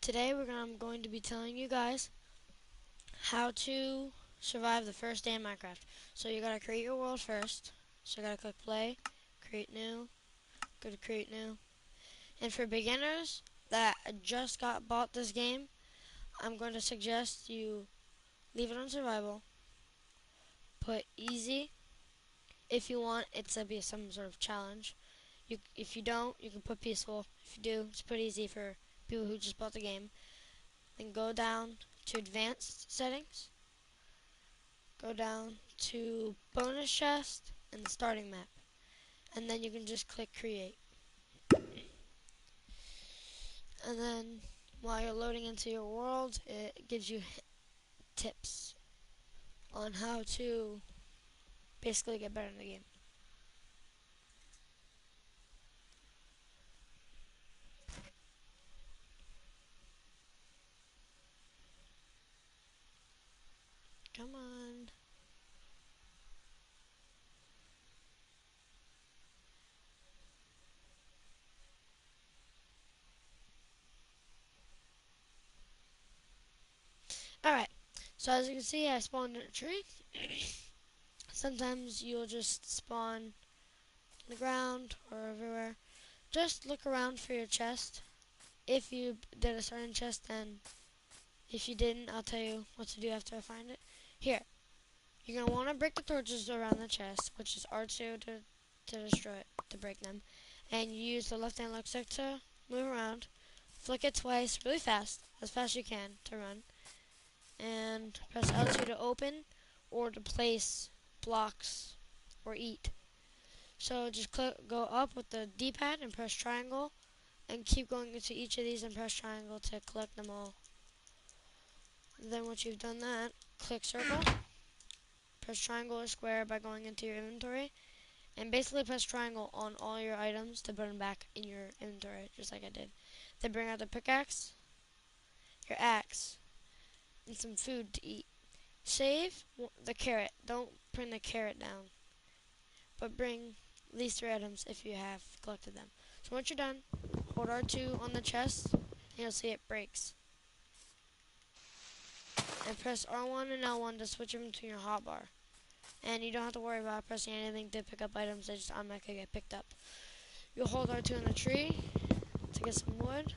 Today I'm going to be telling you guys how to survive the first day in Minecraft. So you gotta create your world first. So you gotta click play, create new, go to create new. And for beginners that just bought this game, I'm going to suggest you leave it on survival, put easy. If you want it to be some sort of challenge. If you don't, you can put peaceful. If you do, just put easy for people who just bought the game. Then go down to advanced settings. Go down to bonus chest and the starting map, and then you can just click create. And then while you're loading into your world, it gives you tips on how to basically get better in the game. Come on. Alright, so as you can see, I spawned in a tree. Sometimes you'll just spawn on the ground or everywhere. Just look around for your chest. If you did a certain chest, then if you didn't, I'll tell you what to do after I find it. Here, you're going to want to break the torches around the chest, which is R2 to destroy it, to break them. And you use the left analog stick to move around. Flick it twice really fast as you can to run. And press L2 to open or to place blocks or eat. So just go up with the D-pad and press triangle. And keep going into each of these and press triangle to collect them all. Then once you've done that, click circle. Press triangle or square by going into your inventory, and basically press triangle on all your items to put them back in your inventory, just like I did. Then bring out the pickaxe, your axe, and some food to eat. Save the carrot. Don't bring the carrot down, but bring these three items if you have collected them. So once you're done, hold R2 on the chest, and you'll see it breaks. And press R1 and L1 to switch them to your hotbar. And you don't have to worry about pressing anything to pick up items, they just automatically get picked up. You'll hold R2 in the tree to get some wood.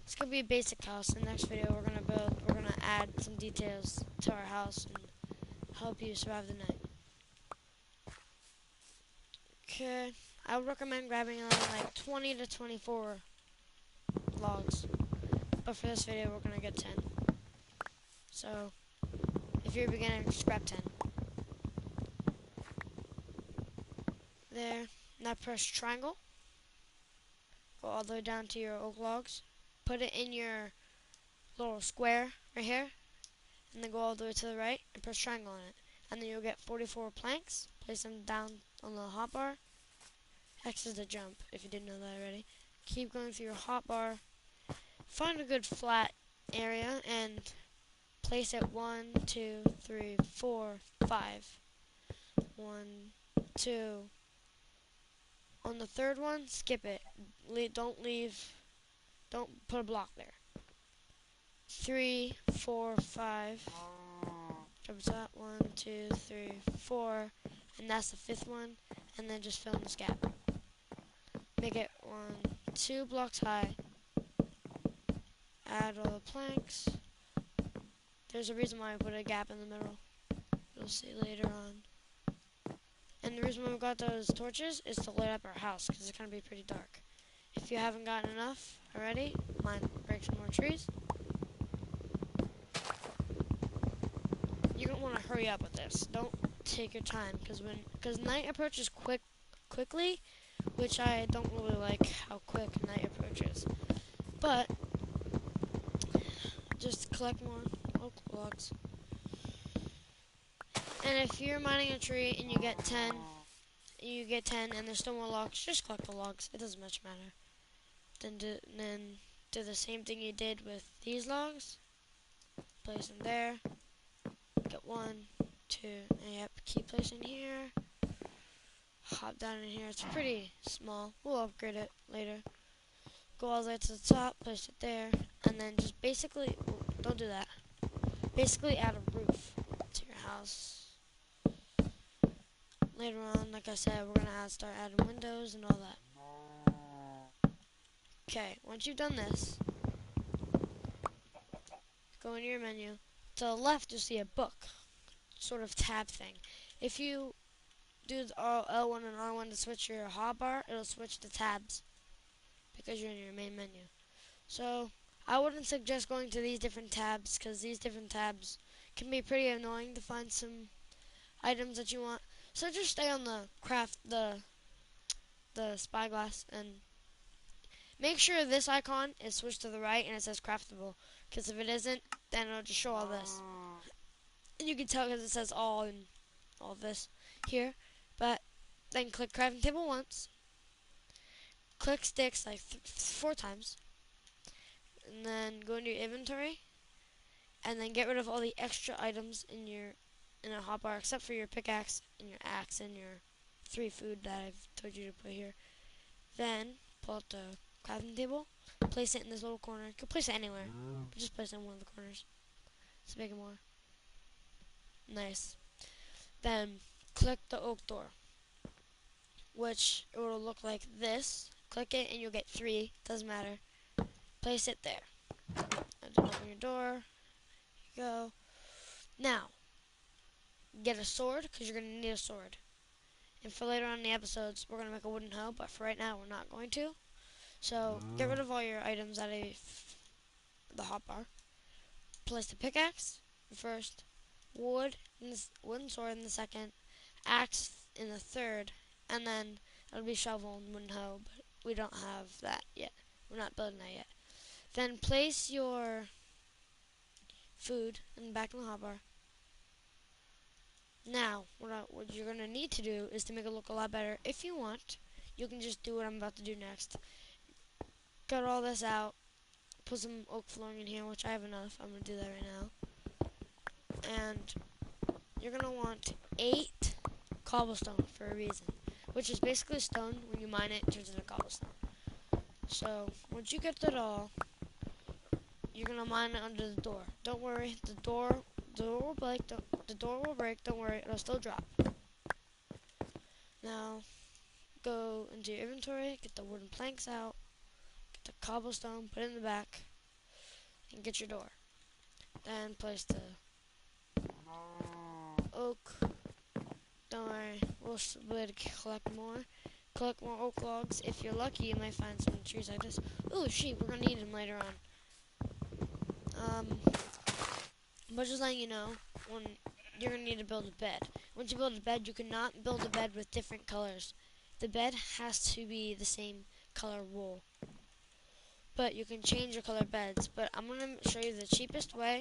It's gonna be a basic house. In the next video we're gonna add some details to our house and help you survive the night. Okay, I would recommend grabbing like 20 to 24 logs. But for this video we're gonna get 10. So if you're a beginner, just grab 10. There. Now press triangle. Go all the way down to your oak logs. Put it in your little square right here. And then go all the way to the right and press triangle on it. And then you'll get 44 planks. Place them down on the hotbar. X is the jump, if you didn't know that already. Keep going through your hotbar. Find a good flat area and place it 1, 2, 3, 4, 5. 1, 2. On the third one, skip it. Don't put a block there. 3, 4, 5. Jump to that. 1, 2, 3, 4. And that's the fifth one. And then just fill in this gap. Make it 1, 2 blocks high. Add all the planks. There's a reason why I put a gap in the middle. You'll see later on. And the reason why we got those torches is to light up our house, because it's going to be pretty dark. If you haven't gotten enough already, break some more trees. You're going to want to hurry up with this. Don't take your time, because night approaches quickly, which I don't really like how quick night approaches. But just collect more oak logs. And if you're mining a tree and you get 10 and there's still more logs, just collect the logs. It doesn't much matter. Then do the same thing you did with these logs. Place them there. Get 1, 2, and yep, keep placing here. Hop down in here. It's pretty small. We'll upgrade it later. Go all the way to the top, place it there, and then just basically, don't do that. Basically add a roof to your house. Later on, like I said, we're gonna start adding windows and all that. Okay, once you've done this, go into your menu. To the left, you'll see a book, sort of tab thing. If you do the L1 and R1 to switch your hotbar, it'll switch the tabs because you're in your main menu. So I wouldn't suggest going to these different tabs because these different tabs can be pretty annoying to find some items that you want. So just stay on the the spyglass and make sure this icon is switched to the right and it says craftable. Because if it isn't, then it'll just show all this. And you can tell because it says all and all this here. But then click crafting table once. Click sticks like 4 times. And then go into your inventory. And then get rid of all the extra items in a hotbar except for your pickaxe and your axe and your 3 food that I've told you to put here. Then pull out the crafting table, place it in this little corner. You can place it anywhere, but just place it in one of the corners to make it more nice. Then click the oak door, which it will look like this. Click it and you'll get 3, doesn't matter. Place it there. And then open your door. Here you go. Now, get a sword, because you're going to need a sword. And for later on in the episodes, we're going to make a wooden hoe, but for right now, we're not going to. So, get rid of all your items out of the hotbar. Place the pickaxe first, wood in the wooden sword in the second, axe in the third, and then it'll be shovel and wooden hoe, but we don't have that yet. We're not building that yet. Then place your food in the back of the hotbar. Now, what you're going to need to do is to make it look a lot better. If you want, you can just do what I'm about to do next. Cut all this out. Put some oak flooring in here, which I have enough. I'm going to do that right now. And you're going to want 8 cobblestone for a reason, which is basically stone. When you mine it, it turns into cobblestone. So, once you get that all, you're going to mine it under the door. Don't worry, the door will break. Don't worry, it'll still drop. Now, go into your inventory, get the wooden planks out, get the cobblestone, put it in the back, and get your door. Then place the oak. Don't worry, we'll be able to collect more. Collect more oak logs. If you're lucky, you might find some trees like this. Ooh, sheep, we're going to need them later on. But just letting you know, when you're going to need to build a bed. Once you build a bed, you cannot build a bed with different colors. The bed has to be the same color wool. But you can change your color beds. But I'm going to show you the cheapest way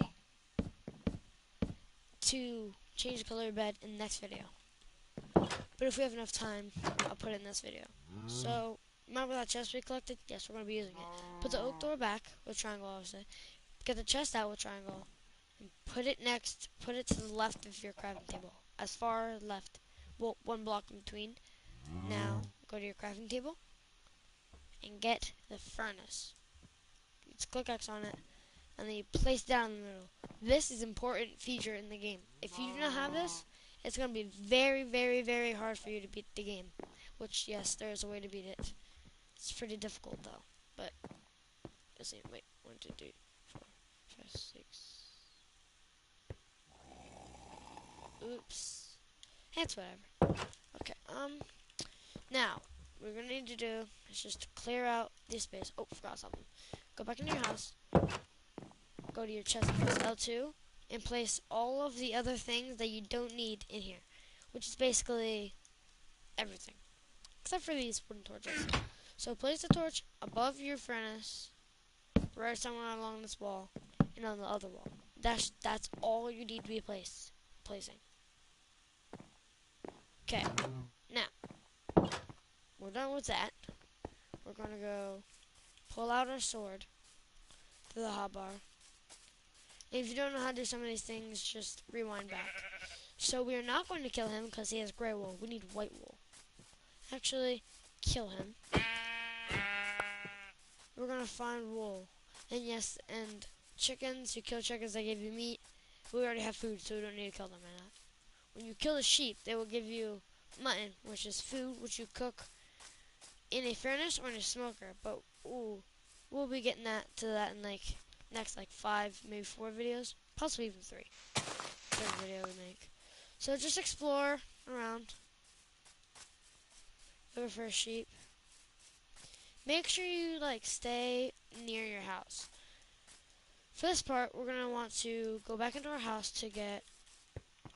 to change the color of your bed in the next video. But if we have enough time, I'll put it in this video. So, remember that chest we collected? Yes, we're going to be using it. Put the oak door back with triangle, obviously. Get the chest out with triangle. And put it to the left of your crafting table. As far left. Well, 1 block in between. Now, go to your crafting table. And get the furnace. Just click X on it. And then you place it down in the middle. This is an important feature in the game. If you do not have this, it's going to be very, very, very hard for you to beat the game. Which, yes, there is a way to beat it. It's pretty difficult, though. But, let's see. Wait. 1, 2, 3, 4, 5, 6. Oops. It's whatever. Okay, now, what we're going to need to do is just clear out this space. Oh, forgot something. Go back into your house. Go to your chest, press L2, and place all of the other things that you don't need in here. Which is basically everything. Except for these wooden torches. So place the torch above your furnace, right somewhere along this wall, and on the other wall. That's all you need to be placing. Okay, now, we're done with that. We're going to go pull out our sword to the hotbar. And if you don't know how to do some of these things, just rewind back. So we are not going to kill him because he has gray wool. We need white wool. Actually, kill him. We're going to find wool. And yes, and chickens, you kill chickens, they give you meat. We already have food, so we don't need to kill them right now. When you kill a sheep, they will give you mutton, which is food which you cook in a furnace or in a smoker. But ooh, we'll be getting to that in like next like 5, maybe 4 videos, possibly even 3. Third video we make. So just explore around, look for a sheep. Make sure you like stay near your house. For this part, we're gonna want to go back into our house to get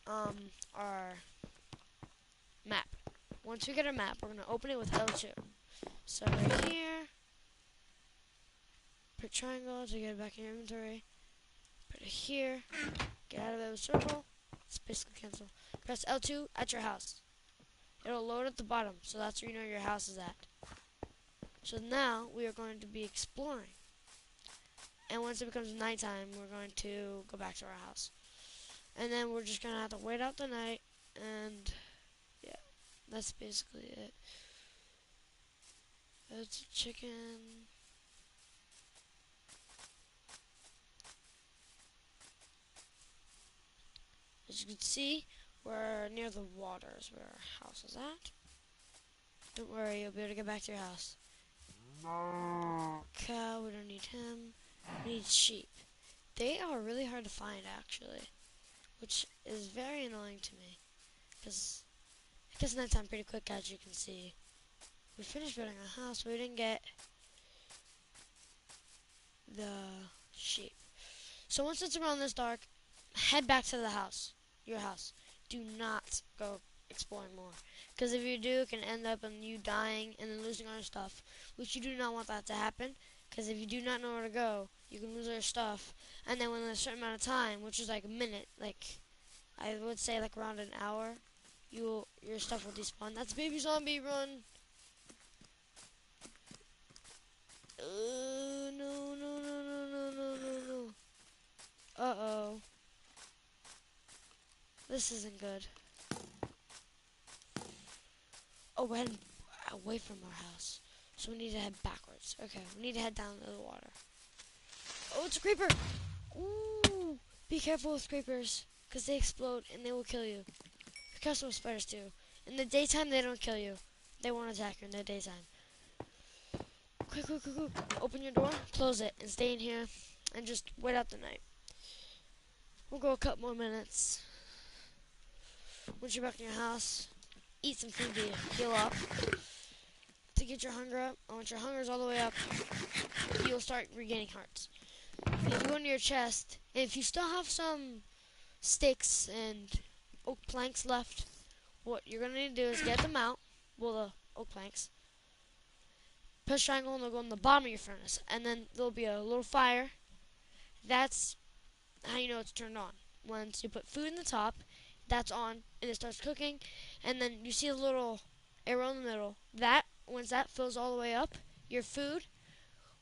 our map. Once we get our map, we're gonna open it with L2. So right here, put triangle to get it back in your inventory. Put it here. Get out of the circle. It's basically cancel. Press L2 at your house. It'll load at the bottom, so that's where you know your house is at. So now we are going to be exploring. And once it becomes nighttime, we're going to go back to our house. And then we're just going to have to wait out the night. And yeah, that's basically it. It's a chicken. As you can see, we're near the water is where our house is at. Don't worry, you'll be able to get back to your house. Cow, we don't need him. We need sheep. They are really hard to find, actually, which is very annoying to me, because it gets nighttime pretty quick, as you can see. We finished building a house, but we didn't get the sheep. So once it's around this dark, head back to the house, your house. Do not go exploring more, because if you do, it can end up in you dying and then losing all your stuff, which you do not want that to happen, because if you do not know where to go, you can lose all your stuff, and then within a certain amount of time, which is like a minute, like I would say like around an hour, your stuff will despawn. That's baby zombie, run! No, no, no, no, no, no, no, no. Uh-oh. This isn't good. Oh, we're heading away from our house. So we need to head backwards. Okay, we need to head down to the water. Oh, it's a creeper! Ooh! Be careful with creepers, because they explode and they will kill you. Be careful with spiders too. In the daytime, they don't kill you. They won't attack you in the daytime. Quick, quick, quick, quick. Open your door, close it, and stay in here, and just wait out the night. We'll go a couple more minutes. Once you're back in your house, eat some food to heal up, to get your hunger up. And once your hunger is all the way up, you'll start regaining hearts. If you go into your chest, and if you still have some sticks and oak planks left, what you're going to need to do is get them out, well, the oak planks, push triangle, and they'll go in the bottom of your furnace, and then there'll be a little fire. That's how you know it's turned on. Once you put food in the top, that's on, and it starts cooking, and then you see a little arrow in the middle. That, once that fills all the way up, your food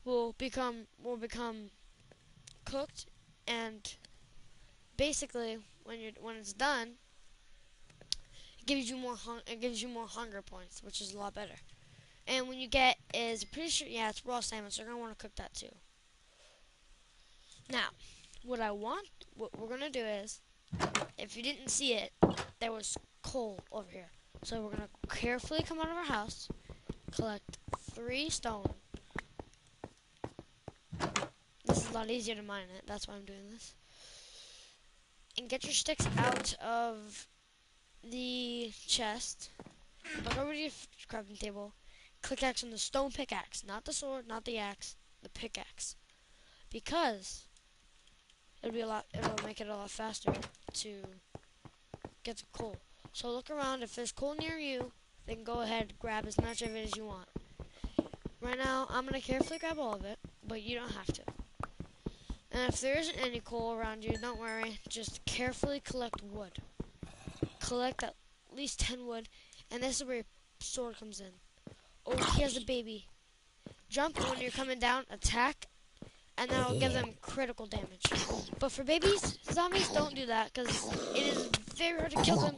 will become cooked, and basically when it's done, it gives you more hunger points, which is a lot better. And when you get is pretty sure, yeah, it's raw salmon, so you're gonna want to cook that too. Now, what we're gonna do is, if you didn't see it, there was coal over here. So we're gonna carefully come out of our house, collect 3 stone. This is a lot easier to mine it, that's why I'm doing this. And get your sticks out of the chest. Look over to your crafting table. Click X on the stone pickaxe, not the sword, not the axe, the pickaxe. Because it'll make it a lot faster to get the coal. So look around, if there's coal near you, then go ahead and grab as much of it as you want. Right now, I'm going to carefully grab all of it, but you don't have to. And if there isn't any coal around you, don't worry, just carefully collect wood. Collect at least 10 wood, and this is where your sword comes in. Oh, he has a baby. Jump when you're coming down, attack, and that'll give them critical damage. But for babies, zombies, don't do that, because it is very hard to kill them,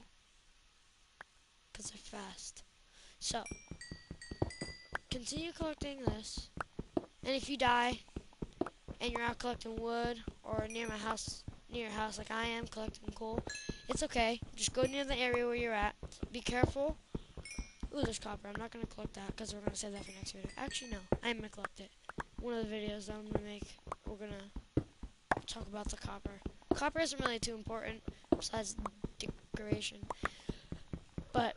because they're fast. So, continue collecting this, and if you die, and you're out collecting wood or near your house like I am collecting coal, it's okay. Just go near the area where you're at. Be careful. Ooh, there's copper. I'm not going to collect that because we're going to save that for next video. Actually, no. I am going to collect it. One of the videos that I'm going to make, we're going to talk about the copper. Copper isn't really too important besides decoration. But,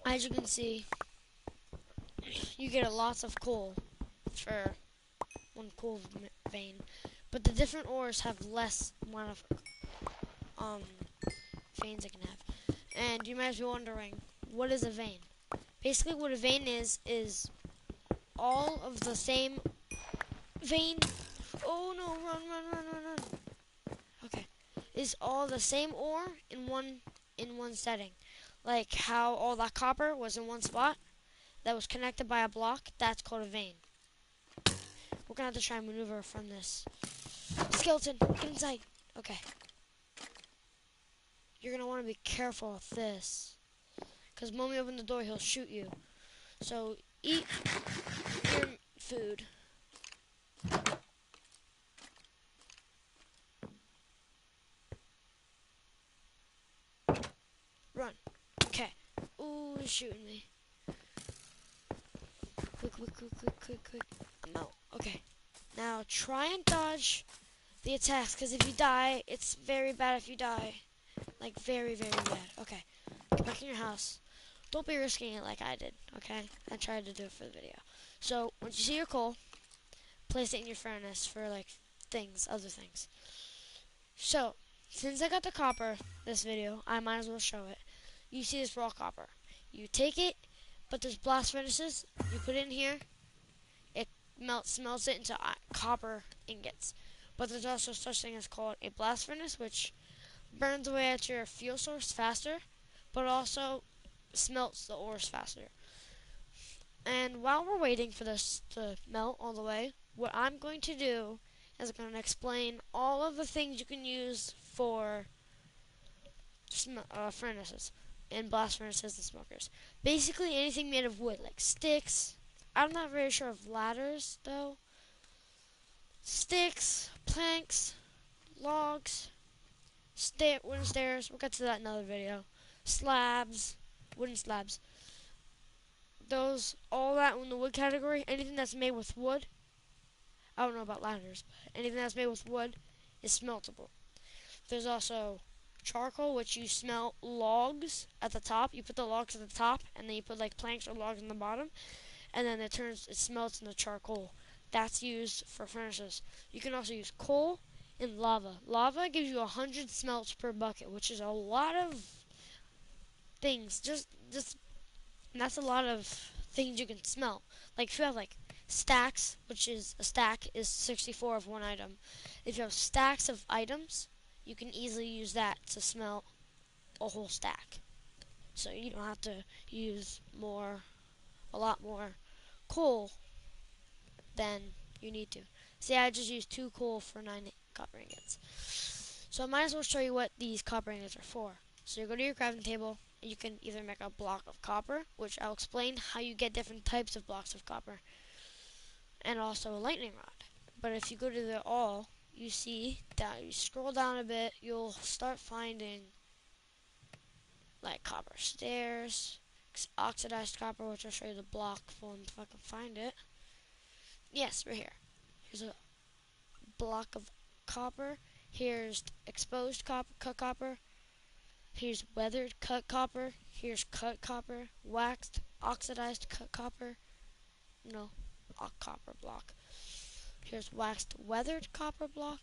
as you can see, you get lots of coal for one coal vein. But the different ores have less amount of veins they can have. And you might be wondering, what is a vein? Basically what a vein is all of the same vein. Oh no, run. Okay. Is all the same ore in one setting. Like how all that copper was in one spot that was connected by a block, that's called a vein. We're gonna have to try and maneuver from this. Skeleton, get inside. Okay. You're gonna wanna be careful with this. Because when we open the door, he'll shoot you. So, eat your food. Run. Okay. Ooh, he's shooting me. Quick. I'm out. Okay. Now, try and dodge the attacks, because if you die, it's very bad if you die. Like, very, very bad. Okay. Get back in your house. Don't be risking it like I did, okay? I tried to do it for the video. So, once you see your coal, place it in your furnace for, like, other things. So, since I got the copper this video, I might as well show it. You see this raw copper. You take it, but there's blast furnaces. You put it in here. It smelts it into copper ingots. But there's also such thing as called a blast furnace, which burns away at your fuel source faster, but also smelts the ores faster. And while we're waiting for this to melt all the way, what I'm going to do is I'm going to explain all of the things you can use for furnaces and blast furnaces and smokers. Basically anything made of wood, like sticks. I'm not very sure of ladders though. Sticks, planks, logs, wooden stairs. We'll get to that in another video. Slabs, wooden slabs. All that in the wood category. Anything that's made with wood. I don't know about ladders, but anything that's made with wood is smeltable. There's also charcoal, which you smelt logs at the top. You put the logs at the top, and then you put like planks or logs on the bottom, and then it smelts into charcoal. That's used for furnaces. You can also use coal and lava. Lava gives you 100 smelts per bucket, which is a lot of things. Just that's a lot of things you can smelt. Like if you have like stacks, which is a stack is 64 of one item. If you have stacks of items, you can easily use that to smelt a whole stack. So you don't have to use a lot more coal than you need to. See, I just used 2 coal for 9 copper ingots. So I might as well show you what these copper ingots are for. So you go to your crafting table, and you can either make a block of copper, which I'll explain how you get different types of blocks of copper, and also a lightning rod. But if you go to the all, you see that you scroll down a bit, you'll start finding like copper stairs, oxidized copper, which I'll show you the block form if I can find it. Yes, right here. Here's a block of copper. Here's exposed cut copper. Here's weathered cut copper. Here's cut copper. Waxed, oxidized cut copper. No, a copper block. Here's waxed weathered copper block.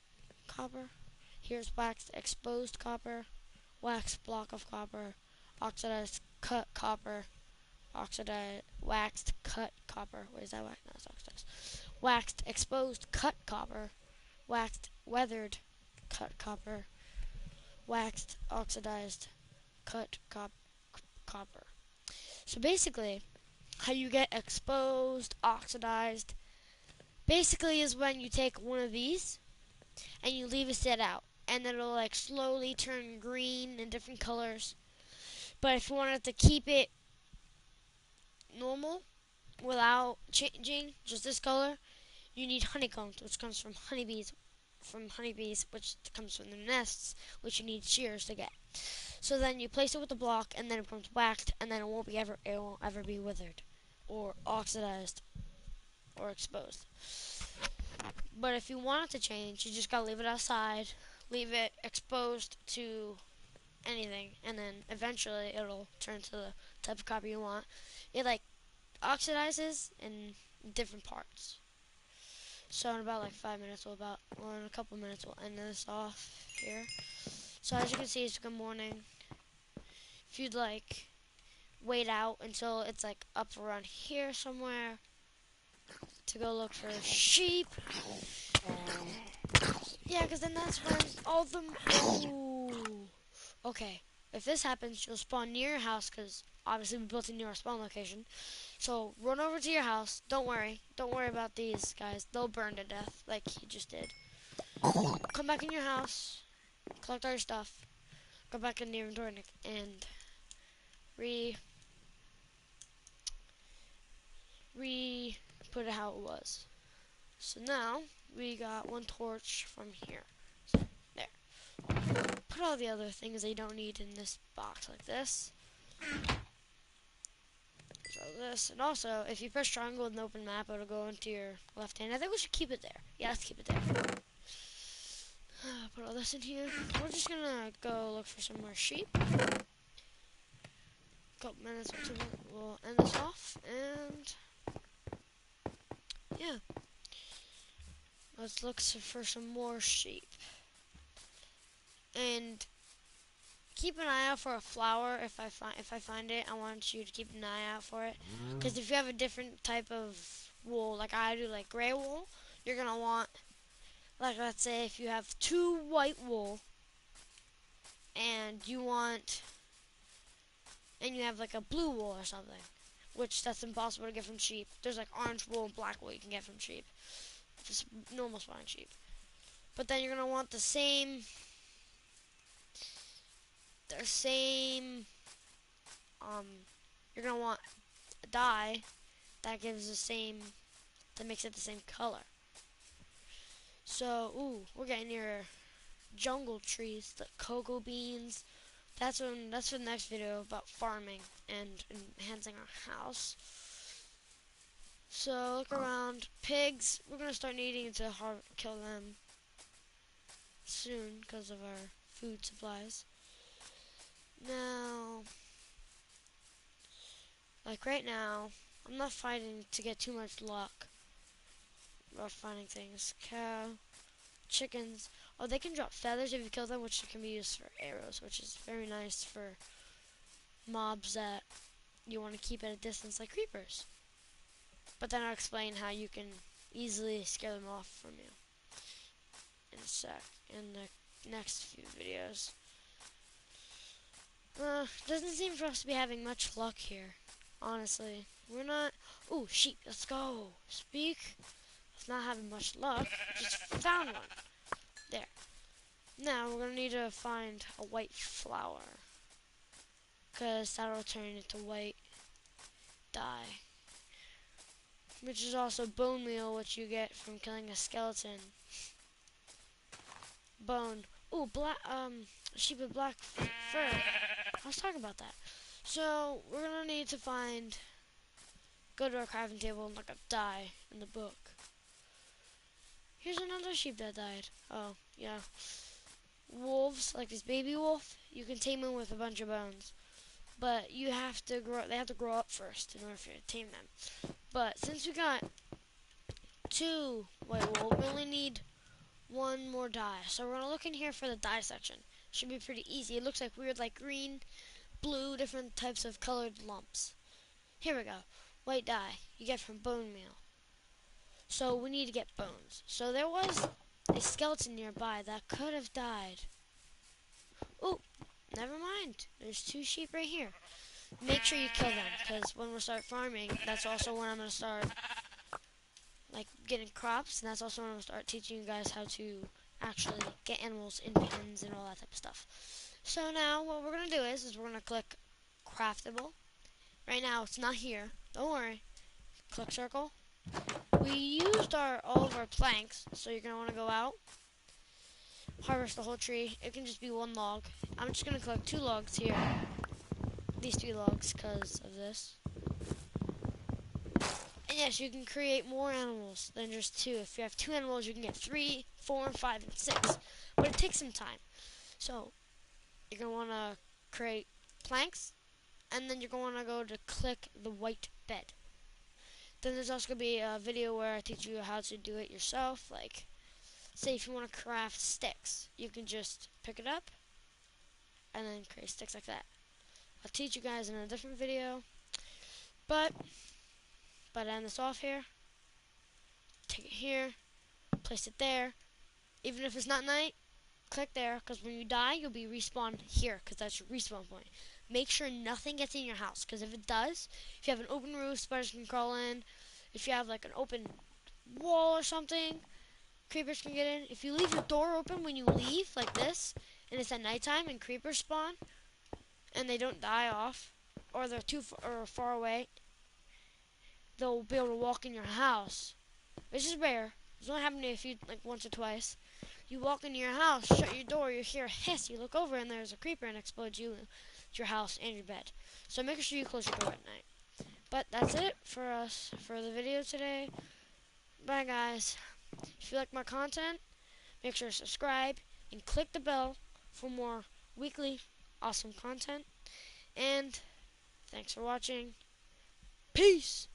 Copper. Here's waxed exposed copper. Waxed block of copper. Oxidized cut copper. Oxidized waxed cut copper. Wait, is that waxed? No, it's oxidized. Waxed exposed cut copper. Waxed weathered cut copper. Waxed oxidized cut copper. So basically, how you get exposed, oxidized, basically is when you take one of these and you leave it sit out, and then it'll like slowly turn green in different colors. But if you wanted to keep it normal without changing, just this color, you need honeycombs, which comes from honeybees, which comes from their nests, which you need shears to get. So then you place it with the block, and then it becomes waxed, and then it won't ever be withered, or oxidized, or exposed. But if you want it to change, you just gotta leave it outside, leave it exposed to anything, and then eventually it'll turn to the type of copper you want. It like oxidizes in different parts. So in about like 5 minutes, or in a couple minutes, we'll end this off here. So as you can see, it's good morning. If you'd like, wait out until it's like up around here somewhere to go look for sheep. Yeah, because then that's when all the... Ooh. Okay, if this happens, you'll spawn near your house, because obviously we built it near our spawn location. So run over to your house. Don't worry about these guys. They'll burn to death, like he just did. Come back in your house, collect all your stuff, go back in the inventory, and put it how it was. So now we got one torch from here. So there. Put all the other things that you don't need in this box like this. So this, and also if you press triangle in the open map, it'll go into your left hand. I think we should keep it there. Yeah, let's keep it there. Put all this in here. We're just gonna go look for some more sheep. Couple minutes or 2 minutes, we'll end this off, and yeah, let's look for some more sheep. And keep an eye out for a flower. If I find it, I want you to keep an eye out for it. Because if you have a different type of wool, like I do, like gray wool, you're gonna want, like let's say if you have 2 white wool, and you have like a blue wool or something, which that's impossible to get from sheep. There's like orange wool and black wool you can get from sheep, just normal spawning sheep. But then you're gonna want the same you're gonna want a dye that makes it the same color. So, we're getting near jungle trees, the cocoa beans. That's for the next video about farming and enhancing our house. So look around. Pigs, we're gonna start needing to kill them soon because of our food supplies. Now, like right now, I'm not fighting to get too much luck about finding things. Cow, chickens. Oh, they can drop feathers if you kill them, which can be used for arrows, which is very nice for mobs that you want to keep at a distance, like creepers. But then I'll explain how you can easily scare them off from you in a sec, in the next few videos. Doesn't seem for us to be having much luck here, honestly. We're not... Ooh, sheep, let's go. Speak. It's not having much luck. Just found one. There. Now we're gonna need to find a white flower, because that'll turn into white dye, which is also bone meal, which you get from killing a skeleton. Bone. Ooh, sheep with black fur. I was talking about that. So we're gonna need to go to our crafting table and look up dye in the book. Here's another sheep that died. Oh, yeah. Wolves, like this baby wolf, you can tame them with a bunch of bones. But they have to grow up first in order for you to tame them. But since we got 2 white wool, we only need 1 more dye. So we're gonna look in here for the dye section. Should be pretty easy. It looks like weird, like green, blue, different types of colored lumps. Here we go. White dye you get from bone meal. So we need to get bones. So there was a skeleton nearby that could have died. Oh, never mind. There's 2 sheep right here. Make sure you kill them, because when we start farming, that's also when I'm going to start like getting crops, and that's also when I'm going to start teaching you guys how to actually get animals in pens and all that type of stuff. So now what we're going to do is we're going to click craftable. Right now it's not here. Don't worry. Click circle. we used all of our planks, so you're gonna want to go out, harvest the whole tree. It can just be one log. I'm just gonna collect 2 logs here. These 3 logs, because of this. And yes, you can create more animals than just 2. If you have 2 animals, you can get 3, 4, 5, and 6. But it takes some time. So you're gonna want to create planks, and then you're going to go to click the white bed. Then there's also going to be a video where I teach you how to do it yourself. Like, say if you want to craft sticks, you can just pick it up and then create sticks like that. I'll teach you guys in a different video. But end this off here. Take it here, place it there. Even if it's not night, click there, because when you die, you'll be respawned here, because that's your respawn point. Make sure nothing gets in your house, because if it does, if you have an open roof, spiders can crawl in. If you have like an open wall or something, creepers can get in. If you leave your door open when you leave, like this, and it's at nighttime and creepers spawn, and they don't die off, or they're too far away, they'll be able to walk in your house. Which is rare. It's only happened to you like once or twice. You walk into your house, shut your door, you hear a hiss, you look over and there's a creeper and explodes you, your house, and your bed. So make sure you close your door at night. But that's it for us for the video today. Bye guys. If you like my content, make sure to subscribe and click the bell for more weekly awesome content. And thanks for watching. Peace!